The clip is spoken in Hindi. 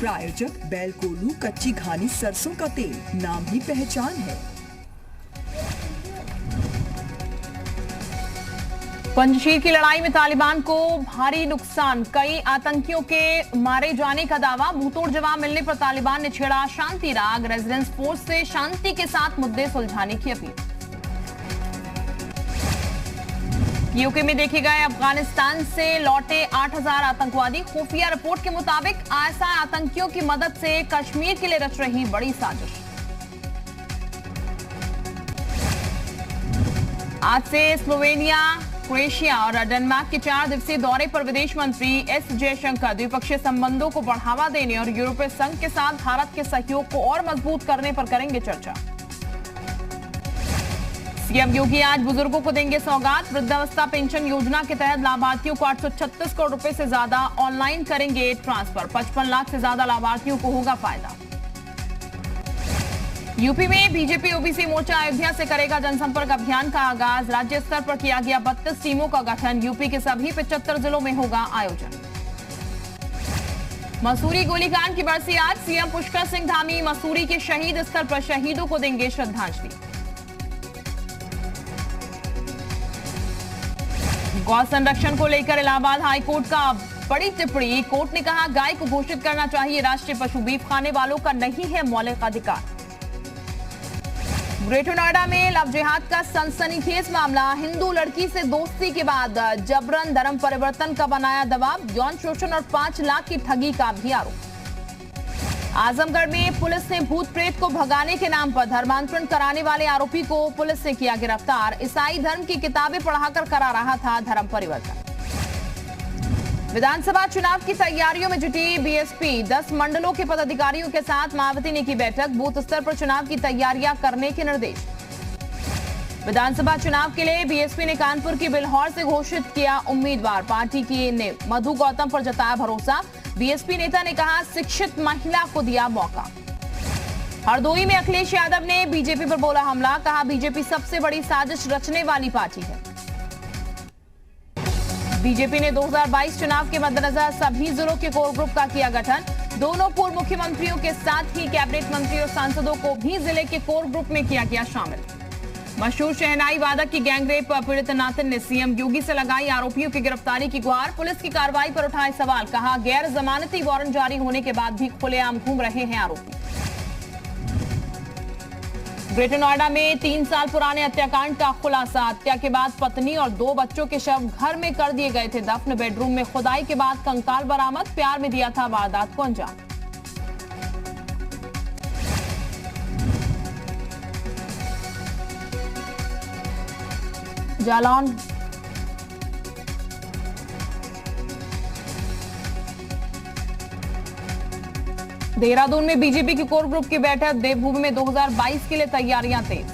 प्रायोजक बैल कोल्हू कच्ची घानी सरसों का तेल, नाम ही पहचान है। पंजशीर की लड़ाई में तालिबान को भारी नुकसान, कई आतंकियों के मारे जाने का दावा। मुंहतोड़ जवाब मिलने पर तालिबान ने छेड़ा शांति राग, रेजिडेंस फोर्स से शांति के साथ मुद्दे सुलझाने की अपील। यूके में देखे गए अफगानिस्तान से लौटे 8000 आतंकवादी, खुफिया रिपोर्ट के मुताबिक आईएसआई आतंकियों की मदद से कश्मीर के लिए रच रही बड़ी साजिश। आज से स्लोवेनिया, क्रोएशिया और डेनमार्क के 4 दिवसीय दौरे पर विदेश मंत्री एस जयशंकर द्विपक्षीय संबंधों को बढ़ावा देने और यूरोपीय संघ के साथ भारत के सहयोग को और मजबूत करने पर करेंगे चर्चा। सीएम योगी आज बुजुर्गों को देंगे सौगात, वृद्धावस्था पेंशन योजना के तहत लाभार्थियों को 836 करोड़ रुपए से ज्यादा ऑनलाइन करेंगे ट्रांसफर, 55 लाख से ज्यादा लाभार्थियों को होगा फायदा। यूपी में बीजेपी ओबीसी मोर्चा अयोध्या से करेगा जनसंपर्क अभियान का आगाज, राज्य स्तर पर किया गया 32 टीमों का गठन, यूपी के सभी 75 जिलों में होगा आयोजन। मसूरी गोलीकांड की बरसी आज, सीएम पुष्कर सिंह धामी मसूरी के शहीद स्थल पर शहीदों को देंगे श्रद्धांजलि। गौ संरक्षण को लेकर इलाहाबाद हाईकोर्ट का बड़ी टिप्पणी, कोर्ट ने कहा गाय को घोषित करना चाहिए राष्ट्रीय पशु, बीफ खाने वालों का नहीं है मौलिक अधिकार। ग्रेटर नोएडा में लव जिहाद का सनसनीखेज मामला, हिंदू लड़की से दोस्ती के बाद जबरन धर्म परिवर्तन का बनाया दबाव, यौन शोषण और 5 लाख की ठगी का भी आरोप। आजमगढ़ में पुलिस ने भूत प्रेत को भगाने के नाम पर धर्मांतरण कराने वाले आरोपी को पुलिस ने किया गिरफ्तार, ईसाई धर्म की किताबें पढ़ाकर करा रहा था धर्म परिवर्तन। विधानसभा चुनाव की तैयारियों में जुटी बीएसपी, 10 मंडलों के पदाधिकारियों के साथ मायावती ने की बैठक, बूथ स्तर पर चुनाव की तैयारियां करने के निर्देश। विधानसभा चुनाव के लिए बीएसपी ने कानपुर की बिल्हौर से घोषित किया उम्मीदवार, पार्टी की ने मधु गौतम पर जताया भरोसा, बीएसपी नेता ने कहा शिक्षित महिला को दिया मौका। हरदोई में अखिलेश यादव ने बीजेपी पर बोला हमला, कहा बीजेपी सबसे बड़ी साजिश रचने वाली पार्टी है। बीजेपी ने 2022 चुनाव के मद्देनजर सभी जिलों के कोर ग्रुप का किया गठन, दोनों पूर्व मुख्यमंत्रियों के साथ ही कैबिनेट मंत्री और सांसदों को भी जिले के कोर ग्रुप में किया गया शामिल। मशहूर शहनाई वादक की गैंगरेप पीड़ित नातिन ने सीएम योगी से लगाई आरोपियों की गिरफ्तारी की गुहार, पुलिस की कार्रवाई पर उठाए सवाल, कहा गैर जमानती वारंट जारी होने के बाद भी खुलेआम घूम रहे हैं आरोपी। ग्रेटर नोएडा में 3 साल पुराने हत्याकांड का खुलासा, हत्या के बाद पत्नी और 2 बच्चों के शव घर में कर दिए गए थे दफन, बेडरूम में खुदाई के बाद कंकाल बरामद, प्यार में दिया था वारदात को अंजाम। जालौन देहरादून में बीजेपी की कोर ग्रुप की बैठक, देवभूमि में 2022 के लिए तैयारियां तेज।